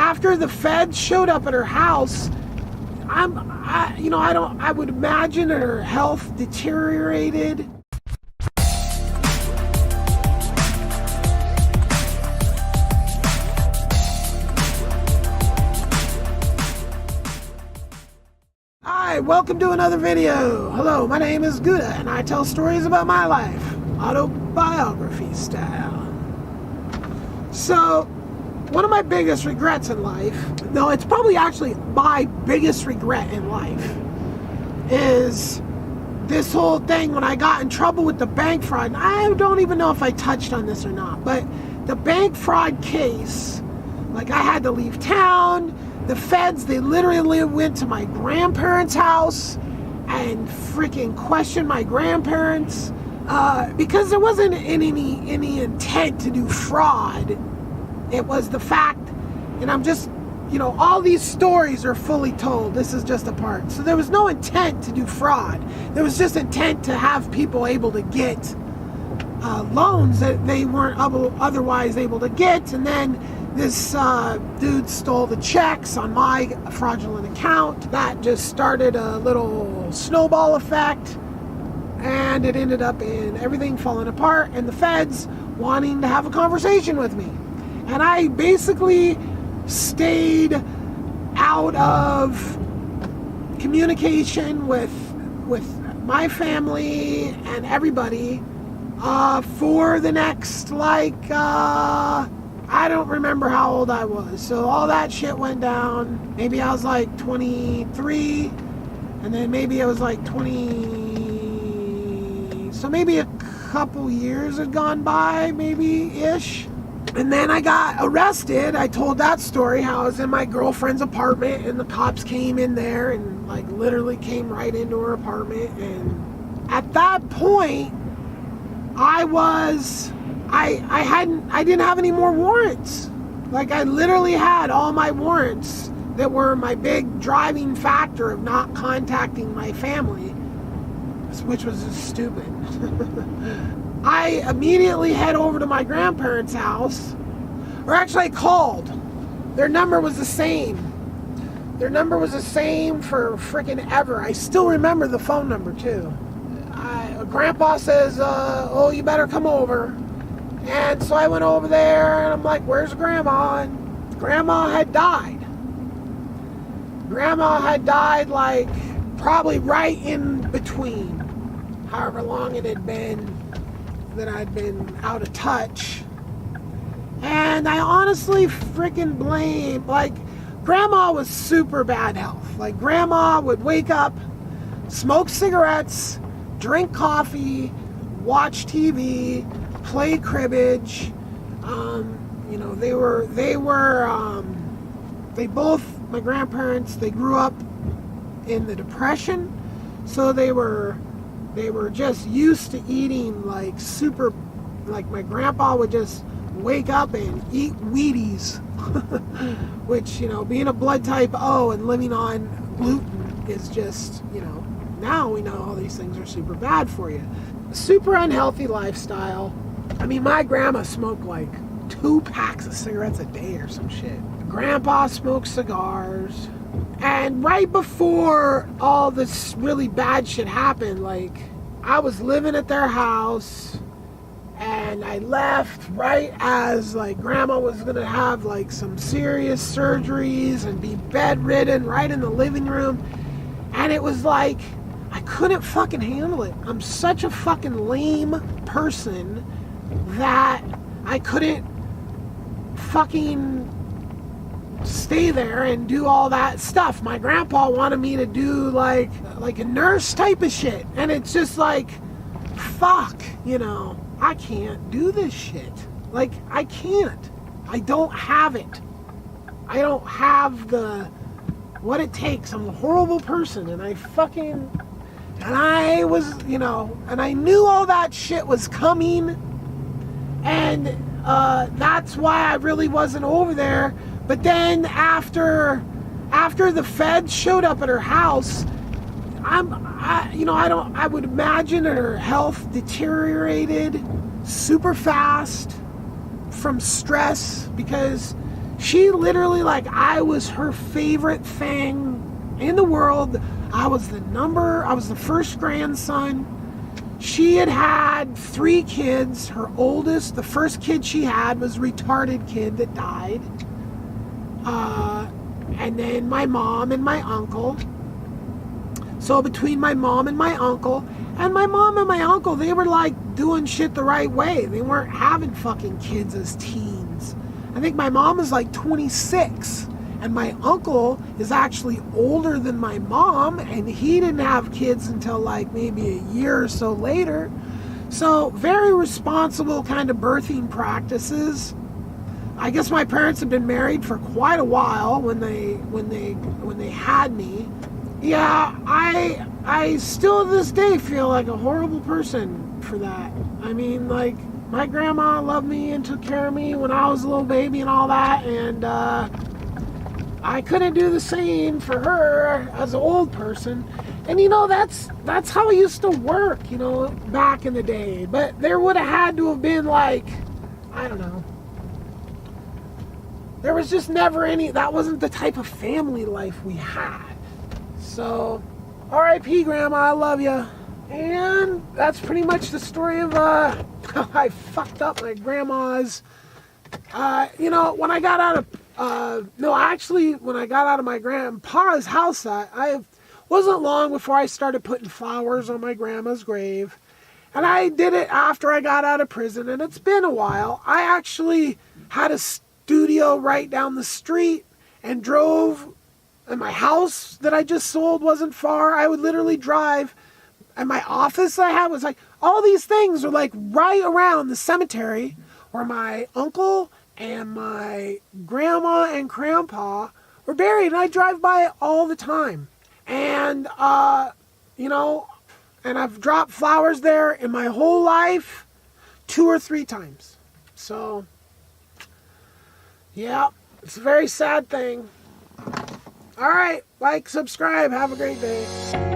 after the feds showed up at her house, I would imagine her health deteriorated. Hi, welcome to another video. Hello, my name is Guda, and I tell stories about my life, autobiography style. So, one of my biggest regrets in life, no, it's probably actually my biggest regret in life, is this whole thing when I got in trouble with the bank fraud. I don't even know if I touched on this or not, but the bank fraud case, like I had to leave town. The feds, they literally went to my grandparents' house and freaking questioned my grandparents because there wasn't any intent to do fraud. It was the fact, and I'm just, all these stories are fully told. This is just a part. So there was no intent to do fraud. There was just intent to have people able to get loans that they weren't otherwise able to get. And then this dude stole the checks on my fraudulent account. That just started a little snowball effect. And it ended up in everything falling apart and the feds wanting to have a conversation with me. And I basically stayed out of communication with my family and everybody for the next, I don't remember how old I was. So all that shit went down. Maybe I was like 23, and then maybe I was like 20. So maybe a couple years had gone by, maybe-ish. And then I got arrested. I told that story, how I was in my girlfriend's apartment and the cops came in there and literally came right into her apartment. And at that point, I didn't have any more warrants. I literally had all my warrants that were my big driving factor of not contacting my family, which was just stupid. I immediately head over to my grandparents' house, or actually I called. Their number was the same. Their number was the same for freaking ever. I still remember the phone number too. Grandpa says, oh, you better come over. And so I went over there and I'm like, where's Grandma? And Grandma had died. Grandma had died probably right in between, however long it had been that I'd been out of touch. And I honestly freaking blame, Grandma was super bad health. Grandma would wake up, smoke cigarettes, drink coffee, watch TV, play cribbage. My grandparents, they grew up in the Depression, so they were just used to eating my grandpa would just wake up and eat Wheaties, which, being a blood type O and living on gluten is just, now we know all these things are super bad for you. Super unhealthy lifestyle. I mean, my grandma smoked 2 packs of cigarettes a day or some shit. Grandpa smoked cigars. And right before all this really bad shit happened, I was living at their house and I left right as Grandma was gonna have some serious surgeries and be bedridden right in the living room. And it was I couldn't fucking handle it. I'm such a fucking lame person that I couldn't fucking stay there and do all that stuff. My grandpa wanted me to do a nurse type of shit. And it's just fuck, I can't do this shit. I can't. I don't have it. I don't have what it takes. I'm a horrible person, and I was, and I knew all that shit was coming, and that's why I really wasn't over there. But then after the feds showed up at her house, I would imagine her health deteriorated super fast from stress, because She literally, like, I was her favorite thing in the world. I was the first grandson. She had 3 kids. Her oldest, the first kid she had, was a retarded kid that died. And then my mom and my uncle. So between my mom and my uncle, they were like doing shit the right way. They weren't having fucking kids as teens. I think my mom is like 26, and my uncle is actually older than my mom, and he didn't have kids until like maybe a year or so later. So very responsible kind of birthing practices. I guess my parents had been married for quite a while when they had me. Yeah, I still to this day feel like a horrible person for that. I mean, like, my grandma loved me and took care of me when I was a little baby and all that, and I couldn't do the same for her as an old person. And you know, that's how it used to work, you know, back in the day. But there would have had to have been, like, I don't know. There was just never any, that wasn't the type of family life we had. So, R.I.P. Grandma, I love you. And that's pretty much the story of how I fucked up my grandma's. You know, when I got out of, when I got out of my grandpa's house, I wasn't long before I started putting flowers on my grandma's grave. And I did it after I got out of prison, and it's been a while. I actually had a studio right down the street and drove, and my house that I just sold wasn't far. I would literally drive, and my office I had was like, all these things are like right around the cemetery where my uncle and my grandma and grandpa were buried, and I drive by it all the time. And, you know, and I've dropped flowers there in my whole life 2 or 3 times. So, yeah, it's a very sad thing. All right, like, subscribe, have a great day.